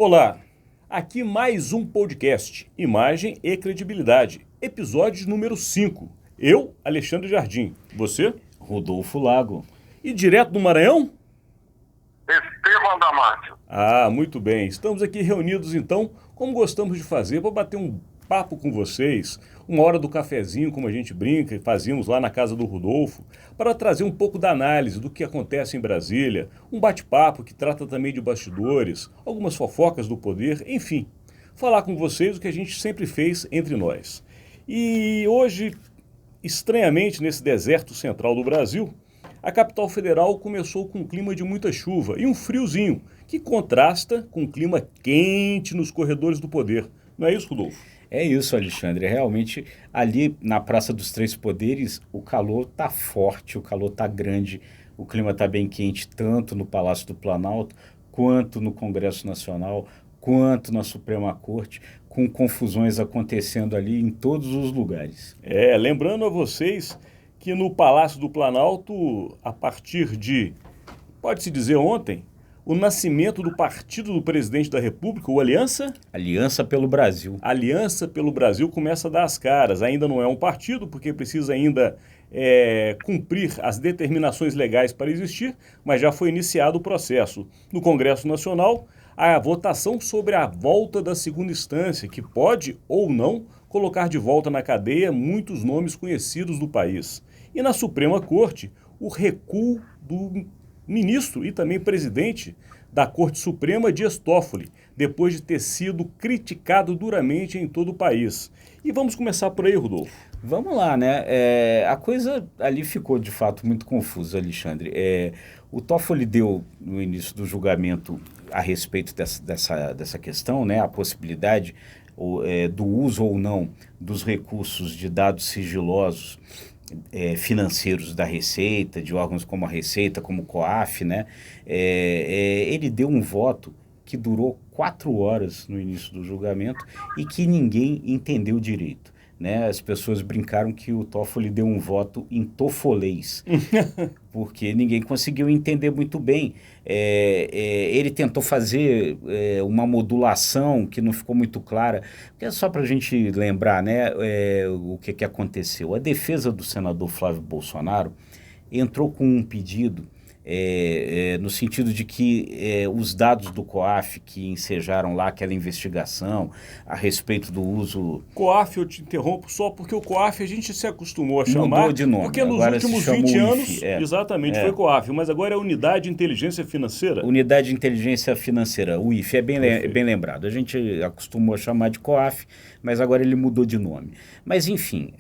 Olá, aqui mais um podcast, Imagem e Credibilidade, episódio número 5. Eu, Alexandre Jardim, você? Rodolfo Lago. E direto do Maranhão? Estevam Damasio. Ah, muito bem. Estamos aqui reunidos então, como gostamos de fazer, para bater um papo com vocês, uma hora do cafezinho, como a gente brinca e fazíamos lá na casa do Rodolfo, para trazer um pouco da análise do que acontece em Brasília, um bate-papo que trata também de bastidores, algumas fofocas do poder, enfim, falar com vocês o que a gente sempre fez entre nós. E hoje, estranhamente, nesse deserto central do Brasil, a capital federal começou com um clima de muita chuva e um friozinho, que contrasta com o clima quente nos corredores do poder. Não é isso, Rodolfo? É isso, Alexandre. Realmente, ali na Praça dos Três Poderes, o calor tá forte, o calor tá grande, o clima tá bem quente, tanto no Palácio do Planalto, quanto no Congresso Nacional, quanto na Suprema Corte, com confusões acontecendo ali em todos os lugares. Lembrando a vocês que no Palácio do Planalto, a partir de, pode-se dizer ontem, o nascimento do partido do presidente da República, o Aliança? Aliança pelo Brasil. Aliança pelo Brasil começa a dar as caras. Ainda não é um partido, porque precisa ainda cumprir as determinações legais para existir, mas já foi iniciado o processo. No Congresso Nacional, a votação sobre a volta da segunda instância, que pode ou não colocar de volta na cadeia muitos nomes conhecidos do país. E na Suprema Corte, o recuo do ministro e também presidente da Corte Suprema, Dias Toffoli, depois de ter sido criticado duramente em todo o país. E vamos começar por aí, Rodolfo. Vamos lá, né? A coisa ali ficou, de fato, muito confusa, Alexandre. O Toffoli deu, no início do julgamento, a respeito dessa questão, né? A possibilidade do uso ou não dos recursos de dados sigilosos financeiros da Receita, de órgãos como a Receita, como o COAF, né? Ele deu um voto que durou 4 horas no início do julgamento e que ninguém entendeu direito. Né? As pessoas brincaram que o Toffoli deu um voto em tofolês, porque ninguém conseguiu entender muito bem. Ele tentou fazer uma modulação que não ficou muito clara, que é só para a gente lembrar, né, o que aconteceu. A defesa do senador Flávio Bolsonaro entrou com um pedido no sentido de que os dados do COAF que ensejaram lá aquela investigação a respeito do uso... COAF, eu te interrompo só porque o COAF a gente se acostumou a chamar... Mudou de nome. Porque nos agora últimos se chama 20 anos, UIF, exatamente, foi COAF, mas agora é Unidade de Inteligência Financeira. Unidade de Inteligência Financeira, UIF, é bem lembrado. A gente acostumou a chamar de COAF, mas agora ele mudou de nome. Mas, enfim,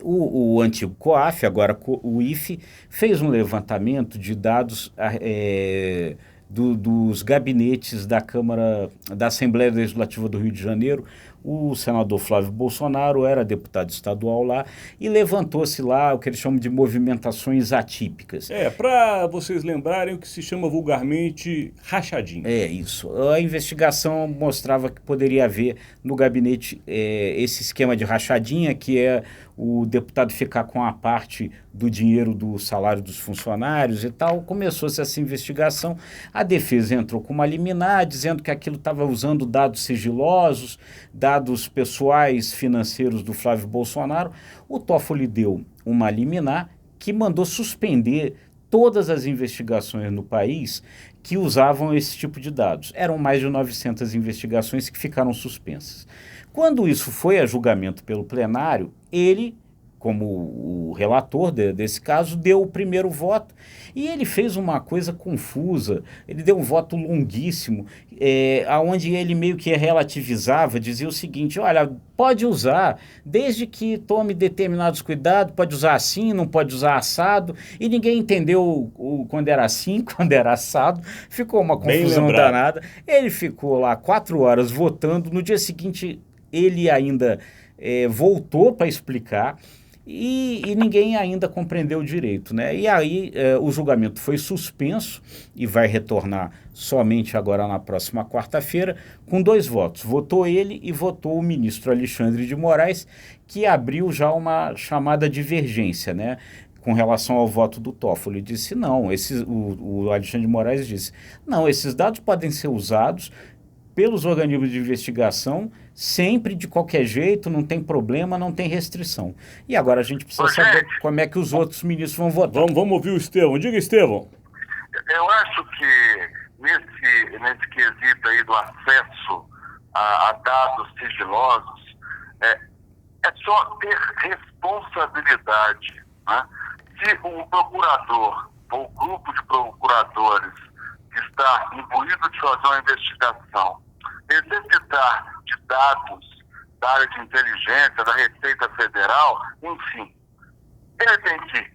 o antigo COAF, agora o IFE, fez um levantamento de dados dos gabinetes da Câmara, da Assembleia Legislativa do Rio de Janeiro. O senador Flávio Bolsonaro era deputado estadual lá e levantou-se lá o que eles chamam de movimentações atípicas. Para vocês lembrarem o que se chama vulgarmente rachadinha. É isso. A investigação mostrava que poderia haver no gabinete esse esquema de rachadinha, que é o deputado ficar com a parte do dinheiro do salário dos funcionários e tal. Começou-se essa investigação, a defesa entrou com uma liminar dizendo que aquilo estava usando dados sigilosos, dados pessoais financeiros do Flávio Bolsonaro. O Toffoli deu uma liminar que mandou suspender todas as investigações no país que usavam esse tipo de dados. Eram mais de 900 investigações que ficaram suspensas. Quando isso foi a julgamento pelo plenário, ele, como o relator desse caso, deu o primeiro voto e ele fez uma coisa confusa. Ele deu um voto longuíssimo, onde ele meio que relativizava, dizia o seguinte: olha, pode usar, desde que tome determinados cuidados, pode usar assim, não pode usar assado, e ninguém entendeu quando era assim, quando era assado, ficou uma confusão danada. Ele ficou lá 4 horas votando, no dia seguinte ele ainda voltou para explicar, e ninguém ainda compreendeu direito, né? E aí o julgamento foi suspenso e vai retornar somente agora na próxima quarta-feira com 2 votos. Votou ele e votou o ministro Alexandre de Moraes, que abriu já uma chamada divergência, né? com relação ao voto do Toffoli. Ele disse não, o Alexandre de Moraes disse, não, esses dados podem ser usados pelos organismos de investigação sempre, de qualquer jeito, não tem problema, não tem restrição. E agora a gente precisa saber como é que os outros ministros vão votar. Vamos ouvir o Estevão. Diga, Estevão. Eu acho que nesse quesito aí do acesso a dados sigilosos, é só ter responsabilidade, né? Se um procurador ou grupo de procuradores que está imbuído de fazer uma investigação necessitar de dados da área de inteligência, da Receita Federal, enfim, ele tem que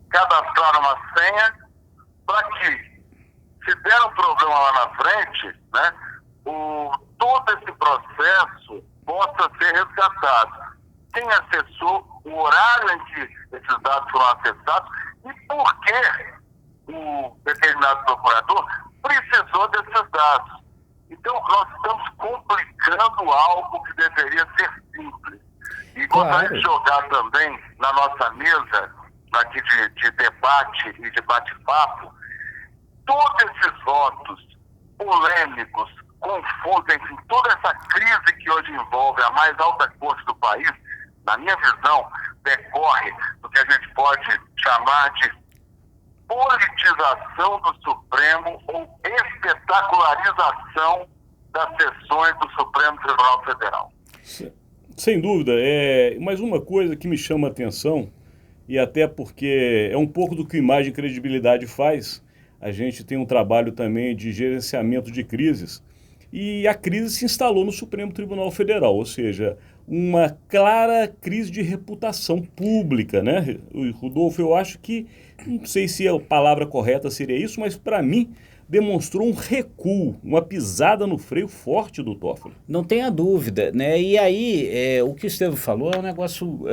cadastrar uma senha para que, se der um problema lá na frente, né, todo esse processo possa ser resgatado. Quem acessou, o horário em que esses dados foram acessados e por que o determinado procurador precisou desses dados. Então, nós estamos complicando algo que deveria ser simples. E gostaria de jogar também na nossa mesa aqui de debate e de bate-papo, todos esses votos polêmicos, confusos, enfim, toda essa crise que hoje envolve a mais alta corte do país, na minha visão, decorre do que a gente pode chamar de politização do Supremo ou espetacularização das sessões do Supremo Tribunal Federal. Sem dúvida. Mas uma coisa que me chama a atenção, e até porque é um pouco do que Imagem e Credibilidade faz, a gente tem um trabalho também de gerenciamento de crises, e a crise se instalou no Supremo Tribunal Federal, ou seja, uma clara crise de reputação pública, né? Rodolfo, eu acho que, não sei se a palavra correta seria isso, mas para mim demonstrou um recuo, uma pisada no freio forte do Toffoli. Não tenha dúvida, né? E aí, o que o Estevão falou é um negócio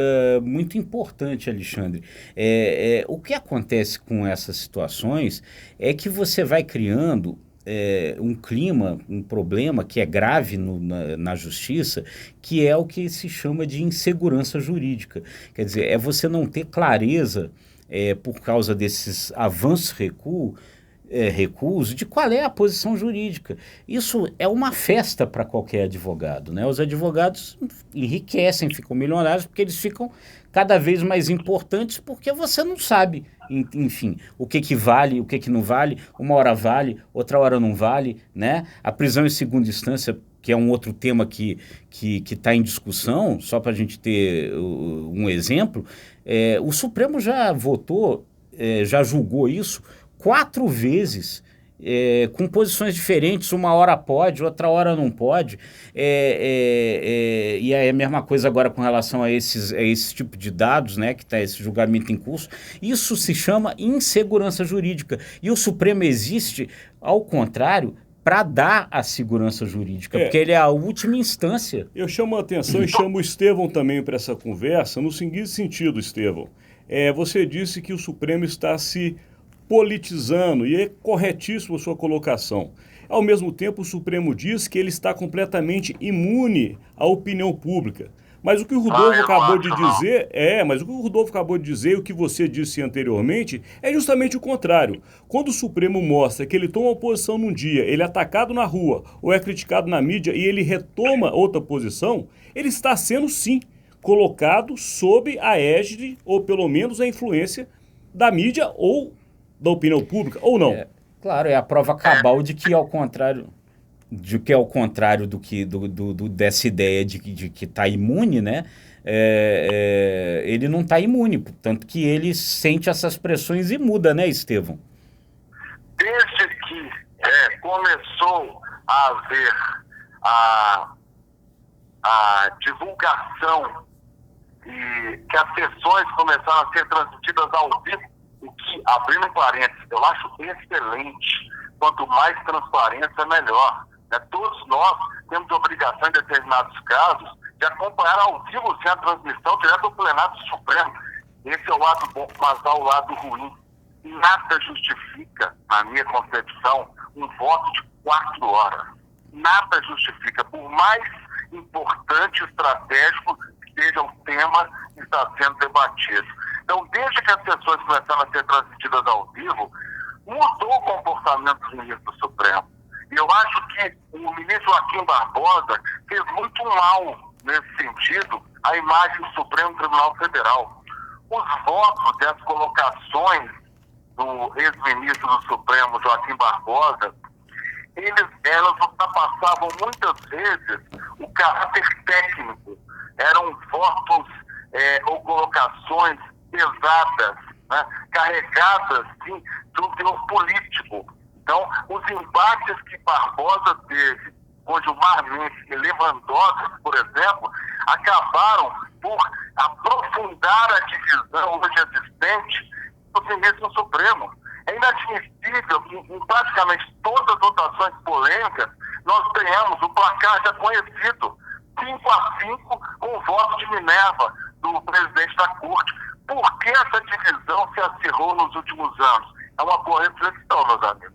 muito importante, Alexandre. O que acontece com essas situações é que você vai criando um clima, um problema que é grave na justiça, que é o que se chama de insegurança jurídica. Quer dizer, é você não ter clareza, por causa desses avanços recuos, de qual é a posição jurídica. Isso é uma festa para qualquer advogado, né? Os advogados enriquecem, ficam milionários, porque eles ficam cada vez mais importantes, porque você não sabe, enfim, o que vale, o que não vale, uma hora vale, outra hora não vale, né? A prisão em segunda instância, que é um outro tema que está em discussão, só para a gente ter um exemplo, o Supremo já votou, já julgou isso 4 vezes, com posições diferentes, uma hora pode, outra hora não pode, e é a mesma coisa agora com relação a esse tipo de dados, né, que está esse julgamento em curso. Isso se chama insegurança jurídica, e o Supremo existe, ao contrário, para dar a segurança jurídica, porque ele é a última instância. Eu chamo a atenção e chamo o Estevão também para essa conversa, no seguinte sentido, Estevão. Você disse que o Supremo está se politizando, e é corretíssima a sua colocação. Ao mesmo tempo, o Supremo diz que ele está completamente imune à opinião pública. Mas o que o Rodolfo acabou de dizer, e o que você disse anteriormente, é justamente o contrário. Quando o Supremo mostra que ele toma uma posição num dia, ele é atacado na rua, ou é criticado na mídia, e ele retoma outra posição, ele está sendo, sim, colocado sob a égide, ou pelo menos a influência da mídia ou da opinião pública, ou não? Claro, é a prova cabal de que, ao contrário dessa ideia de que está imune, né? Ele não está imune, portanto que ele sente essas pressões e muda, né, Estevão? Desde que começou a haver a divulgação e que as sessões começaram a ser transmitidas ao vivo, o que, abrindo um parênteses, eu acho excelente. Quanto mais transparência, melhor. Todos nós temos obrigação, em determinados casos, de acompanhar ao vivo a transmissão direto do plenário do Supremo. Esse é o lado bom, mas há o lado ruim. Nada justifica, na minha concepção, um voto de 4 horas. Nada justifica, por mais importante e estratégico que seja o tema que está sendo debatido. Então, desde que as sessões começaram a ser transmitidas ao vivo, mudou o comportamento dos ministros do Supremo. E eu acho que o ministro Joaquim Barbosa fez muito mal, nesse sentido, à imagem do Supremo Tribunal Federal. Os votos e as colocações do ex-ministro do Supremo, Joaquim Barbosa, elas ultrapassavam muitas vezes o caráter técnico. Eram votos ou colocações pesadas, né, carregadas de um teor político. Então, os embates que Barbosa teve com Gilmar Mendes e Lewandowski, por exemplo, acabaram por aprofundar a divisão hoje existente dos ministros do Supremo. É inadmissível que em praticamente todas as votações polêmicas nós tenhamos o placar já conhecido, 5-5, com o voto de Minerva do presidente da Corte. Por que essa divisão se acirrou nos últimos anos? É uma boa reflexão, meus amigos.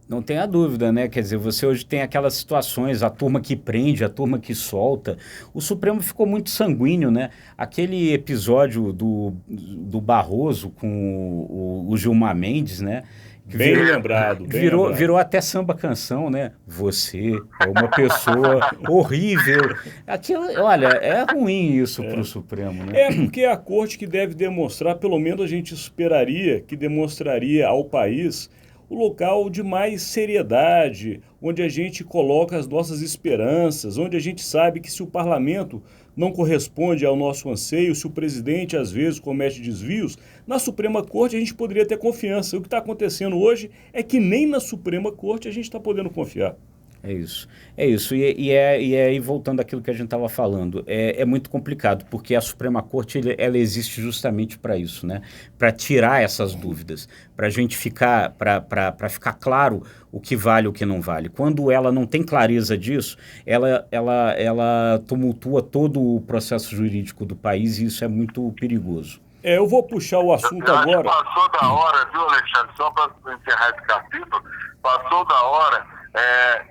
Não tenha dúvida, né? Quer dizer, você hoje tem aquelas situações, a turma que prende, a turma que solta. O Supremo ficou muito sanguíneo, né? Aquele episódio do Barroso com o Gilmar Mendes, né? Bem lembrado. Virou até samba canção, né? Você é uma pessoa horrível. Aquilo, olha, é ruim isso para o Supremo, né? É porque é a corte que deve demonstrar, pelo menos a gente esperaria que demonstraria ao país o local de mais seriedade, onde a gente coloca as nossas esperanças, onde a gente sabe que se o parlamento não corresponde ao nosso anseio, se o presidente às vezes comete desvios, na Suprema Corte a gente poderia ter confiança. O que está acontecendo hoje é que nem na Suprema Corte a gente está podendo confiar. É isso, é isso. E voltando àquilo que a gente estava falando, é muito complicado, porque a Suprema Corte ela existe justamente para isso, né? Para tirar essas dúvidas, para a gente ficar, para ficar claro o que vale e o que não vale. Quando ela não tem clareza disso, ela tumultua todo o processo jurídico do país, e isso é muito perigoso. Eu vou puxar o assunto agora. Passou da hora, viu, Alexandre? Só para encerrar esse capítulo, passou da hora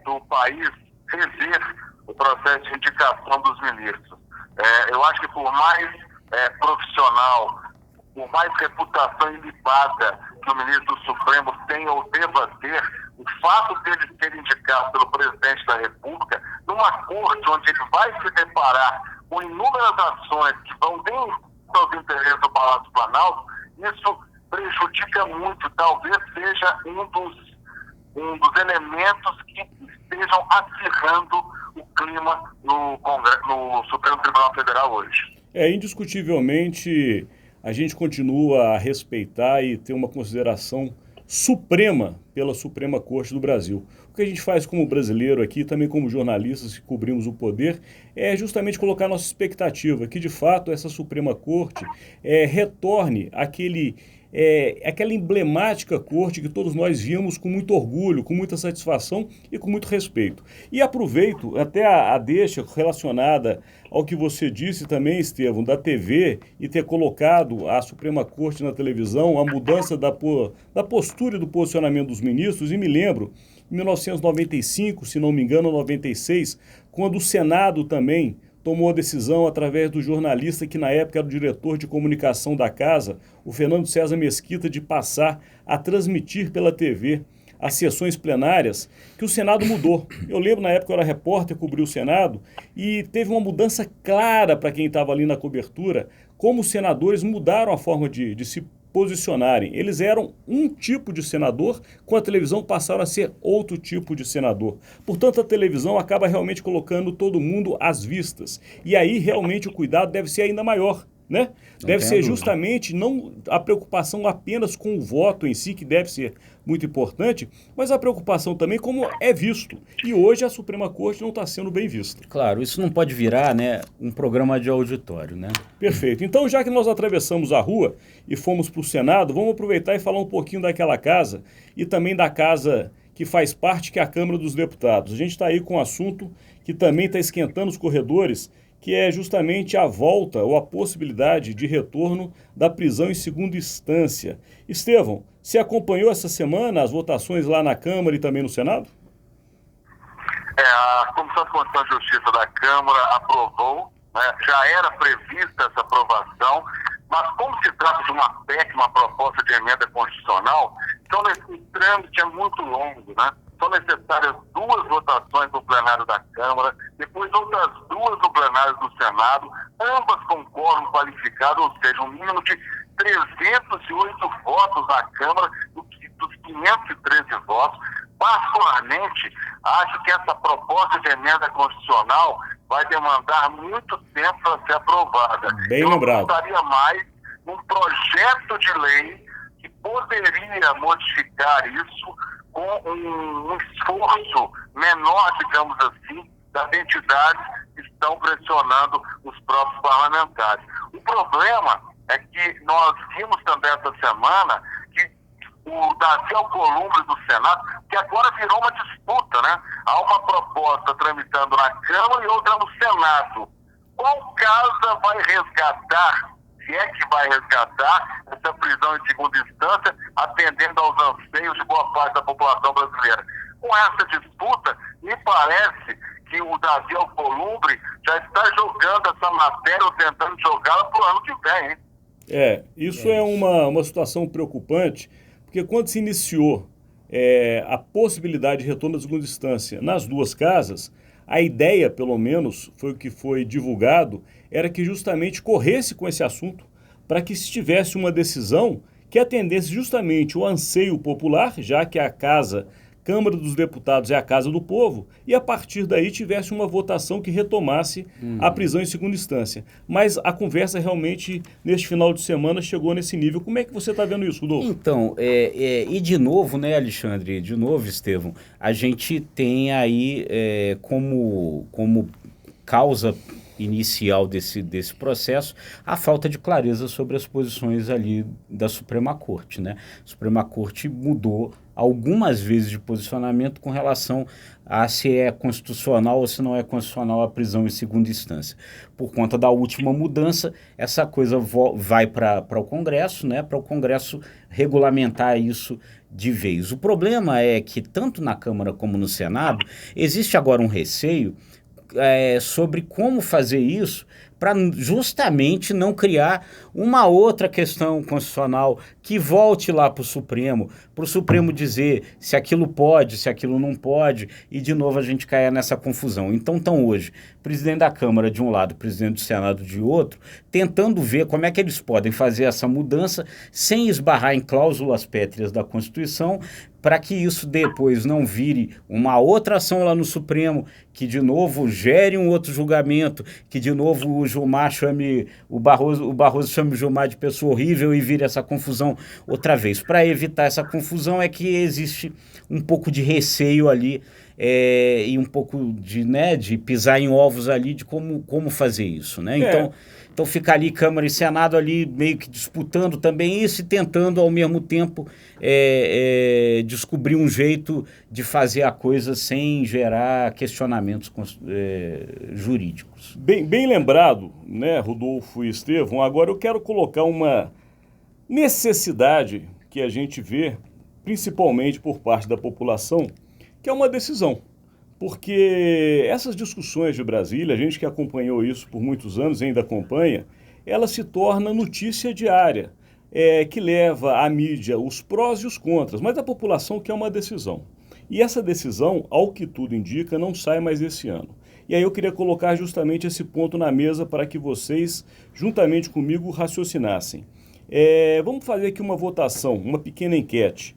do país rever o processo de indicação dos ministros. Eu acho que por mais profissional, por mais reputação ilibada que o ministro do Supremo tenha ou deva ter, o fato dele ser indicado pelo presidente da República numa corte onde ele vai se deparar com inúmeras ações que vão dentro dos interesses do Palácio Planalto, isso prejudica muito, talvez seja um dos elementos que estejam acirrando o clima no Supremo Tribunal Federal hoje. Indiscutivelmente, a gente continua a respeitar e ter uma consideração suprema pela Suprema Corte do Brasil. O que a gente faz como brasileiro aqui, também como jornalistas que cobrimos o poder, é justamente colocar nossa expectativa que, de fato, essa Suprema Corte retorne aquela emblemática corte que todos nós víamos com muito orgulho, com muita satisfação e com muito respeito. E aproveito até a deixa relacionada ao que você disse também, Estevão, da TV e ter colocado a Suprema Corte na televisão, a mudança da postura e do posicionamento dos ministros, e me lembro, em 1995, se não me engano, 96, quando o Senado também tomou a decisão através do jornalista que na época era o diretor de comunicação da casa, o Fernando César Mesquita, de passar a transmitir pela TV as sessões plenárias, que o Senado mudou. Eu lembro, na época eu era repórter, cobri o Senado, e teve uma mudança clara para quem estava ali na cobertura, como os senadores mudaram a forma de se posicionarem. Eles eram um tipo de senador, com a televisão passaram a ser outro tipo de senador. Portanto, a televisão acaba realmente colocando todo mundo às vistas. E aí, realmente, o cuidado deve ser ainda maior, né? Deve ser justamente não a preocupação apenas com o voto em si, que deve ser muito importante, mas a preocupação também como é visto. E hoje a Suprema Corte não está sendo bem vista. Claro, isso não pode virar, né, um programa de auditório, né? Perfeito. Então, já que nós atravessamos a rua e fomos para o Senado, vamos aproveitar e falar um pouquinho daquela casa e também da casa que faz parte, que é a Câmara dos Deputados. A gente está aí com um assunto que também está esquentando os corredores, que é justamente a volta ou a possibilidade de retorno da prisão em segunda instância. Estevão, você acompanhou essa semana as votações lá na Câmara e também no Senado? A Comissão de Constituição e Justiça da Câmara aprovou, né? Já era prevista essa aprovação, Mas como se trata de uma PEC, uma proposta de emenda constitucional, então esse trâmite é muito longo, né? São necessárias 2 votações no plenário da Câmara, depois outras 2 no plenário do Senado, ambas com quórum qualificado, ou seja, um mínimo de 308 votos na Câmara dos 513 votos. Particularmente, acho que essa proposta de emenda constitucional vai demandar muito tempo para ser aprovada. Bem lembrado. Eu gostaria mais num projeto de lei que poderia modificar isso com um esforço menor, digamos assim, das entidades que estão pressionando os próprios parlamentares. O problema é que nós vimos também essa semana que o Davi Alcolumbre do Senado, que agora virou uma disputa, né? Há uma proposta tramitando na Câmara e outra no Senado. Qual casa vai resgatar, se é que vai resgatar, essa prisão em segunda instância, atendendo aos anseios de boa parte da população brasileira? Com essa disputa, me parece que o Davi Alcolumbre já está jogando essa matéria, ou tentando jogá-la para o ano que vem, hein? Isso é uma situação preocupante, porque quando se iniciou a possibilidade de retorno da segunda instância nas 2 casas, a ideia, pelo menos, foi o que foi divulgado, era que justamente corresse com esse assunto para que se tivesse uma decisão que atendesse justamente o anseio popular, já que a Câmara dos Deputados é a casa do povo, e a partir daí tivesse uma votação que retomasse a prisão em segunda instância. Mas a conversa realmente, neste final de semana, chegou nesse nível. Como é que você está vendo isso, Rodolfo? Então, e de novo, né, Alexandre, de novo, Estevão, a gente tem aí como causa inicial desse processo a falta de clareza sobre as posições ali da Suprema Corte, né? A Suprema Corte mudou algumas vezes de posicionamento com relação a se é constitucional ou se não é constitucional a prisão em segunda instância. Por conta da última mudança, essa coisa vai para o Congresso, né? Para o Congresso regulamentar isso de vez. O problema é que tanto na Câmara como no Senado existe agora um receio sobre como fazer isso para justamente não criar uma outra questão constitucional que volte lá para o Supremo dizer se aquilo pode, se aquilo não pode, e de novo a gente caia nessa confusão. Então estão hoje, presidente da Câmara de um lado, presidente do Senado de outro, tentando ver como é que eles podem fazer essa mudança sem esbarrar em cláusulas pétreas da Constituição, para que isso depois não vire uma outra ação lá no Supremo, que de novo gere um outro julgamento, que de novo o Gilmar chame o Barroso chame o Gilmar de pessoa horrível e vire essa confusão outra vez. Para evitar essa confusão é que existe um pouco de receio ali e um pouco de pisar em ovos ali de como fazer isso, né? Então fica ali Câmara e Senado ali meio que disputando também isso e tentando ao mesmo tempo descobrir um jeito de fazer a coisa sem gerar questionamentos jurídicos. Bem lembrado, né, Rodolfo e Estevão. Agora eu quero colocar uma necessidade que a gente vê, principalmente por parte da população, que é uma decisão. Porque essas discussões de Brasília, a gente que acompanhou isso por muitos anos e ainda acompanha, ela se torna notícia diária, que leva à mídia os prós e os contras, mas a população quer uma decisão. E essa decisão, ao que tudo indica, não sai mais esse ano. E aí eu queria colocar justamente esse ponto na mesa para que vocês, juntamente comigo, raciocinassem. Vamos fazer aqui uma votação, uma pequena enquete.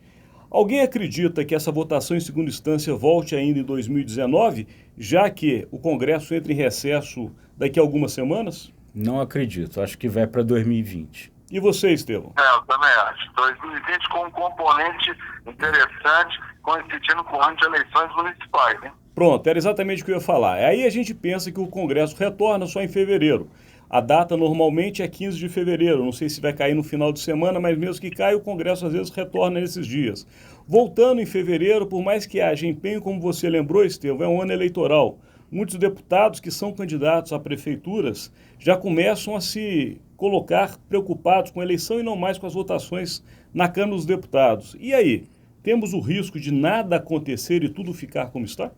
Alguém acredita que essa votação em segunda instância volte ainda em 2019, já que o Congresso entra em recesso daqui a algumas semanas? Não acredito, acho que vai para 2020. E você, Estevão? Eu também acho. 2020 com um componente interessante, coincidindo com o ano de eleições municipais, hein? Pronto, era exatamente o que eu ia falar. Aí a gente pensa que o Congresso retorna só em fevereiro. A data normalmente é 15 de fevereiro, não sei se vai cair no final de semana, mas mesmo que caia, o Congresso às vezes retorna nesses dias. Voltando em fevereiro, por mais que haja empenho, como você lembrou, Estevão, é um ano eleitoral. Muitos deputados que são candidatos a prefeituras já começam a se colocar preocupados com a eleição e não mais com as votações na Câmara dos Deputados. E aí, temos o risco de nada acontecer e tudo ficar como está?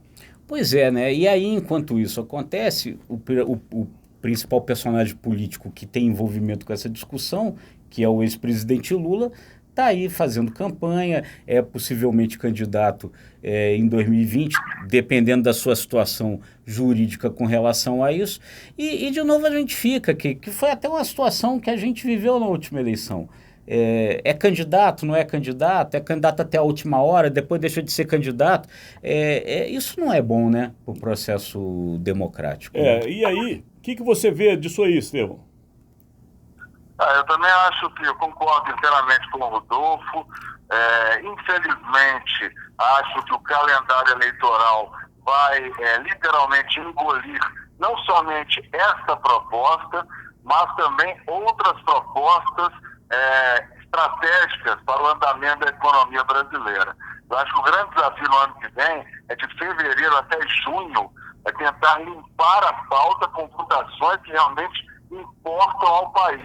Pois é, né? E aí, enquanto isso acontece, o principal personagem político que tem envolvimento com essa discussão, que é o ex-presidente Lula, está aí fazendo campanha, é possivelmente candidato em 2020, dependendo da sua situação jurídica com relação a isso. E de novo a gente fica, que foi até uma situação que a gente viveu na última eleição. É candidato, não é candidato até a última hora, depois deixa de ser candidato. Isso não é bom, né, para o processo democrático. Né? E aí, o que você vê disso aí, Estevão? Eu também acho que eu concordo inteiramente com o Rodolfo. Infelizmente, acho que o calendário eleitoral vai literalmente engolir não somente essa proposta, mas também outras propostas estratégicas para o andamento da economia brasileira. Eu acho que o grande desafio no ano que vem é de fevereiro até junho tentar limpar a pauta com votações que realmente importam ao país.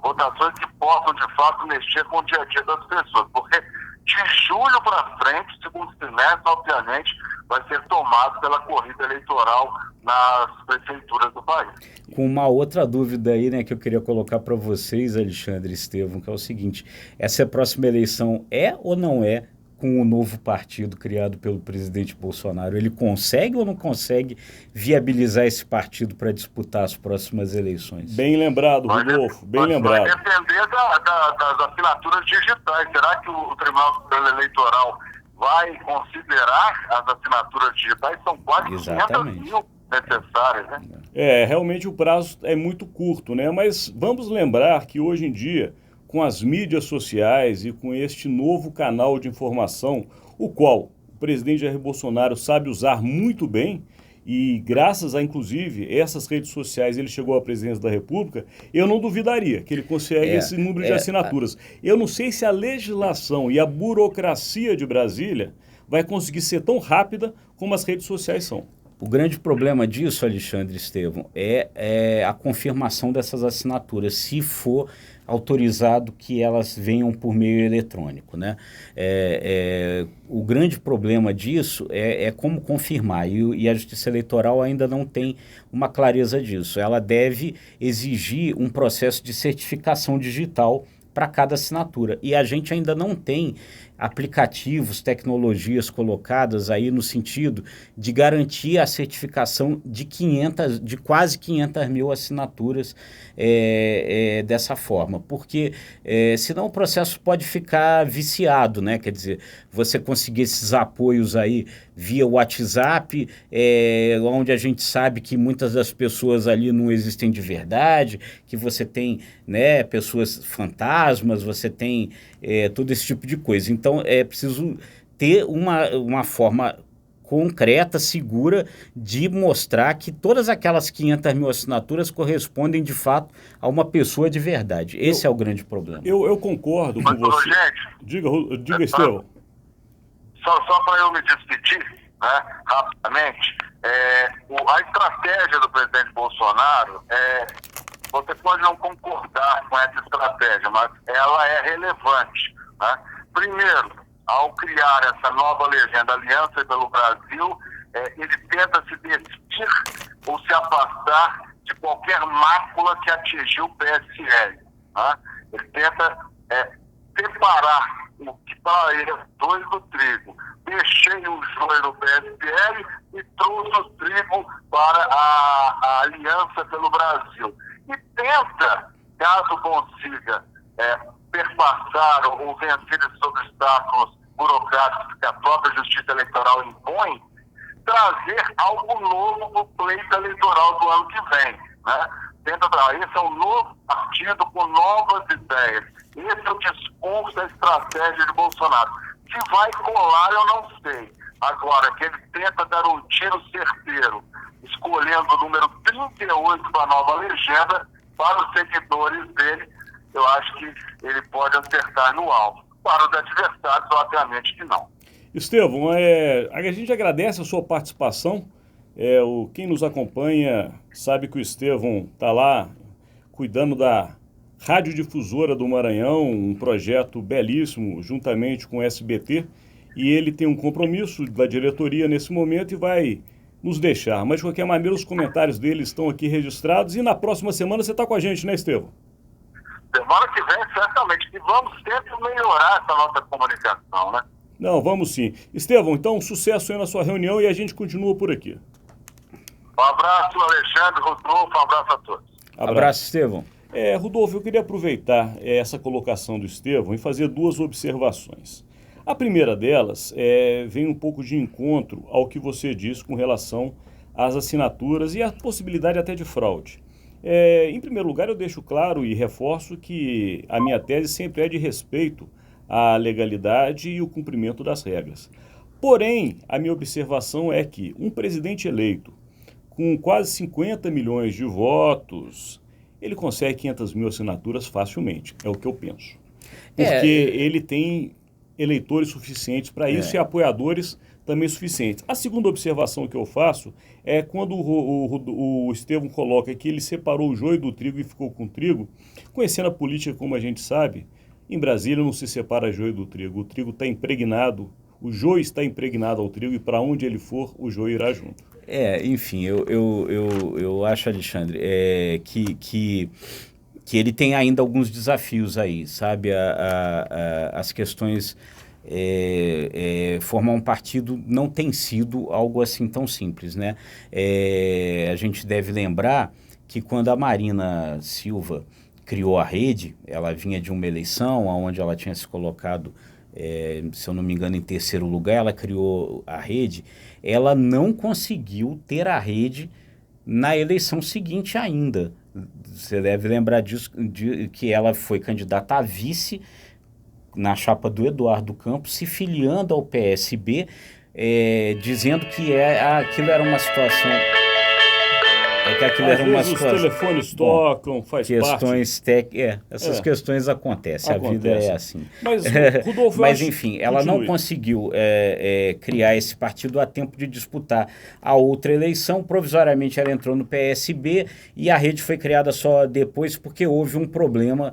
Votações que possam, de fato, mexer com o dia a dia das pessoas. Porque de julho para frente, segundo semestre, obviamente, vai ser tomado pela corrida eleitoral nas prefeituras do país. Com uma outra dúvida aí, né, que eu queria colocar para vocês, Alexandre e Estevão, que é o seguinte: essa próxima eleição é ou não é com o novo partido criado pelo presidente Bolsonaro? Ele consegue ou não consegue viabilizar esse partido para disputar as próximas eleições? Bem lembrado, Rodolfo, bem lembrado. Vai depender das assinaturas digitais. Será que o Tribunal Superior Eleitoral vai considerar as assinaturas digitais? São quase 500 mil necessárias, né? Realmente o prazo é muito curto, né? Mas vamos lembrar que hoje em dia, com as mídias sociais e com este novo canal de informação, o qual o presidente Jair Bolsonaro sabe usar muito bem, e graças a, inclusive, essas redes sociais ele chegou à presidência da República, eu não duvidaria que ele consegue esse número de assinaturas. Eu não sei se a legislação e a burocracia de Brasília vai conseguir ser tão rápida como as redes sociais são. O grande problema disso, Alexandre e Estevão, é a confirmação dessas assinaturas, se for autorizado que elas venham por meio eletrônico, né? O grande problema disso é como confirmar, e a Justiça Eleitoral ainda não tem uma clareza disso. Ela deve exigir um processo de certificação digital para cada assinatura, e a gente ainda não tem aplicativos, tecnologias colocadas aí no sentido de garantir a certificação de quase 500 mil assinaturas dessa forma, porque senão o processo pode ficar viciado, né? Quer dizer, você conseguir esses apoios aí via WhatsApp, onde a gente sabe que muitas das pessoas ali não existem de verdade, que você tem, né, pessoas fantasmas, você tem todo esse tipo de coisa. Então, é preciso ter uma forma concreta, segura, de mostrar que todas aquelas 500 mil assinaturas correspondem, de fato, a uma pessoa de verdade. Esse é o grande problema. Eu concordo com você. Gente, diga Estevão. Só para eu me despedir, né, rapidamente, a estratégia do presidente Bolsonaro, você pode não concordar com essa estratégia, mas ela é relevante, né? Primeiro, ao criar essa nova legenda Aliança pelo Brasil, ele tenta se desistir ou se afastar de qualquer mácula que atingiu o PSL. Né? Ele tenta separar o que para ele é dois do trigo. Deixei o joio no PSL e trouxe o trigo para a Aliança pelo Brasil. E tenta, caso consiga perpassar ou vencer esses obstáculos burocráticos que a própria Justiça Eleitoral impõe, trazer algo novo para o pleito eleitoral do ano que vem. Né? Esse é um novo partido com novas ideias. Esse é o discurso, a estratégia de Bolsonaro. Se vai colar, eu não sei. Agora, que ele tenta dar um tiro certeiro, escolhendo o número 38 para a nova legenda, para os seguidores dele, eu acho que ele pode acertar no alvo. Para os adversários, obviamente que não. Estevão, a gente agradece a sua participação. Quem nos acompanha sabe que o Estevão está lá cuidando da Radiodifusora do Maranhão, um projeto belíssimo, juntamente com o SBT, e ele tem um compromisso da diretoria nesse momento e vai nos deixar. Mas, de qualquer maneira, os comentários dele estão aqui registrados. E na próxima semana você está com a gente, né, Estevão? Semana que vem, certamente. E vamos sempre melhorar essa nossa comunicação, né? Não, vamos sim. Estevão, então, sucesso aí na sua reunião e a gente continua por aqui. Um abraço, Alexandre, Rodolfo, um abraço a todos. Abraço, Estevão. Rodolfo, eu queria aproveitar essa colocação do Estevão e fazer duas observações. A primeira delas vem um pouco de encontro ao que você disse com relação às assinaturas e a possibilidade até de fraude. Em primeiro lugar, eu deixo claro e reforço que a minha tese sempre é de respeito à legalidade e o cumprimento das regras. Porém, a minha observação é que um presidente eleito com quase 50 milhões de votos, ele consegue 500 mil assinaturas facilmente, é o que eu penso. Porque ele tem eleitores suficientes para isso e apoiadores também suficientes. A segunda observação que eu faço é quando o Estevão coloca que ele separou o joio do trigo e ficou com o trigo. Conhecendo a política como a gente sabe, em Brasília não se separa joio do trigo. O trigo está impregnado, o joio está impregnado ao trigo e para onde ele for, o joio irá junto. Enfim, eu acho, Alexandre, que ele tem ainda alguns desafios aí, sabe? As questões... formar um partido não tem sido algo assim tão simples, né? A gente deve lembrar que quando a Marina Silva criou a rede, ela vinha de uma eleição onde ela tinha se colocado, se eu não me engano, em terceiro lugar, ela criou a rede, ela não conseguiu ter a rede na eleição seguinte ainda. Você deve lembrar disso, que ela foi candidata a vice na chapa do Eduardo Campos, se filiando ao PSB, dizendo que aquilo era uma situação... Os telefones tocam, faz questões parte. Essas questões acontecem, a vida é assim. Mas, Rodolfo, mas enfim, ela não conseguiu criar esse partido a tempo de disputar a outra eleição. Provisoriamente ela entrou no PSB e a rede foi criada só depois porque houve um problema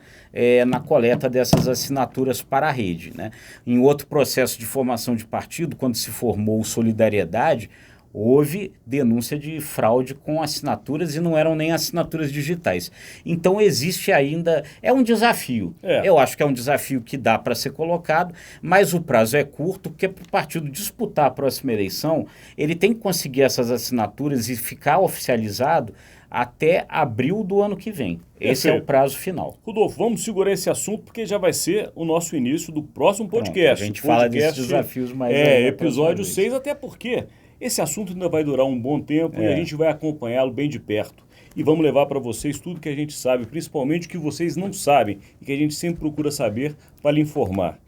na coleta dessas assinaturas para a rede, né? Em outro processo de formação de partido, quando se formou o Solidariedade, houve denúncia de fraude com assinaturas e não eram nem assinaturas digitais. Então existe ainda... É um desafio. Eu acho que é um desafio que dá para ser colocado, mas o prazo é curto, porque para o partido disputar a próxima eleição, ele tem que conseguir essas assinaturas e ficar oficializado até abril do ano que vem. Esse é o prazo final. Rodolfo, vamos segurar esse assunto porque já vai ser o nosso início do próximo podcast. Pronto, a gente fala desses desafios mais... episódio 6, até porque... Esse assunto ainda vai durar um bom tempo e a gente vai acompanhá-lo bem de perto. E vamos levar para vocês tudo que a gente sabe, principalmente o que vocês não sabem e que a gente sempre procura saber para lhe informar.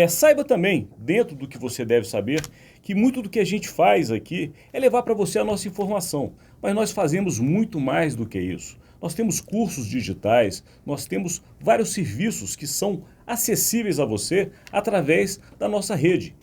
Saiba também, dentro do que você deve saber, que muito do que a gente faz aqui é levar para você a nossa informação. Mas nós fazemos muito mais do que isso. Nós temos cursos digitais, nós temos vários serviços que são acessíveis a você através da nossa rede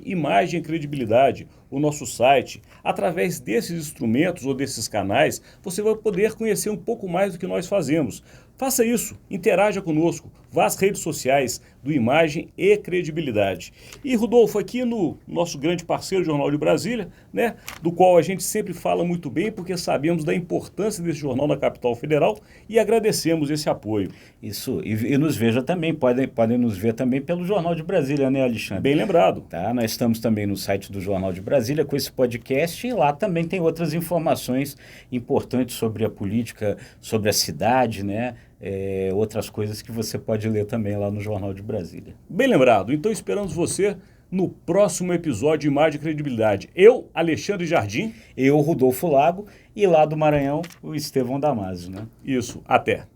Imagem e Credibilidade, o nosso site. Através desses instrumentos ou desses canais, você vai poder conhecer um pouco mais do que nós fazemos. Faça isso, interaja conosco, vá às redes sociais do Imagem e Credibilidade. E, Rodolfo, aqui no nosso grande parceiro Jornal de Brasília, né, do qual a gente sempre fala muito bem, porque sabemos da importância desse jornal na capital federal e agradecemos esse apoio. Isso, e nos veja também, podem nos ver também pelo Jornal de Brasília, né, Alexandre? Bem lembrado. Tá, nós estamos também no site do Jornal de Brasília com esse podcast e lá também tem outras informações importantes sobre a política, sobre a cidade, né? Outras coisas que você pode ler também lá no Jornal de Brasília. Bem lembrado. Então esperamos você no próximo episódio de Imagem e Credibilidade. Eu, Alexandre Jardim. Eu, Rodolfo Lago. E lá do Maranhão, o Estevão Damasio, né? Isso. Até.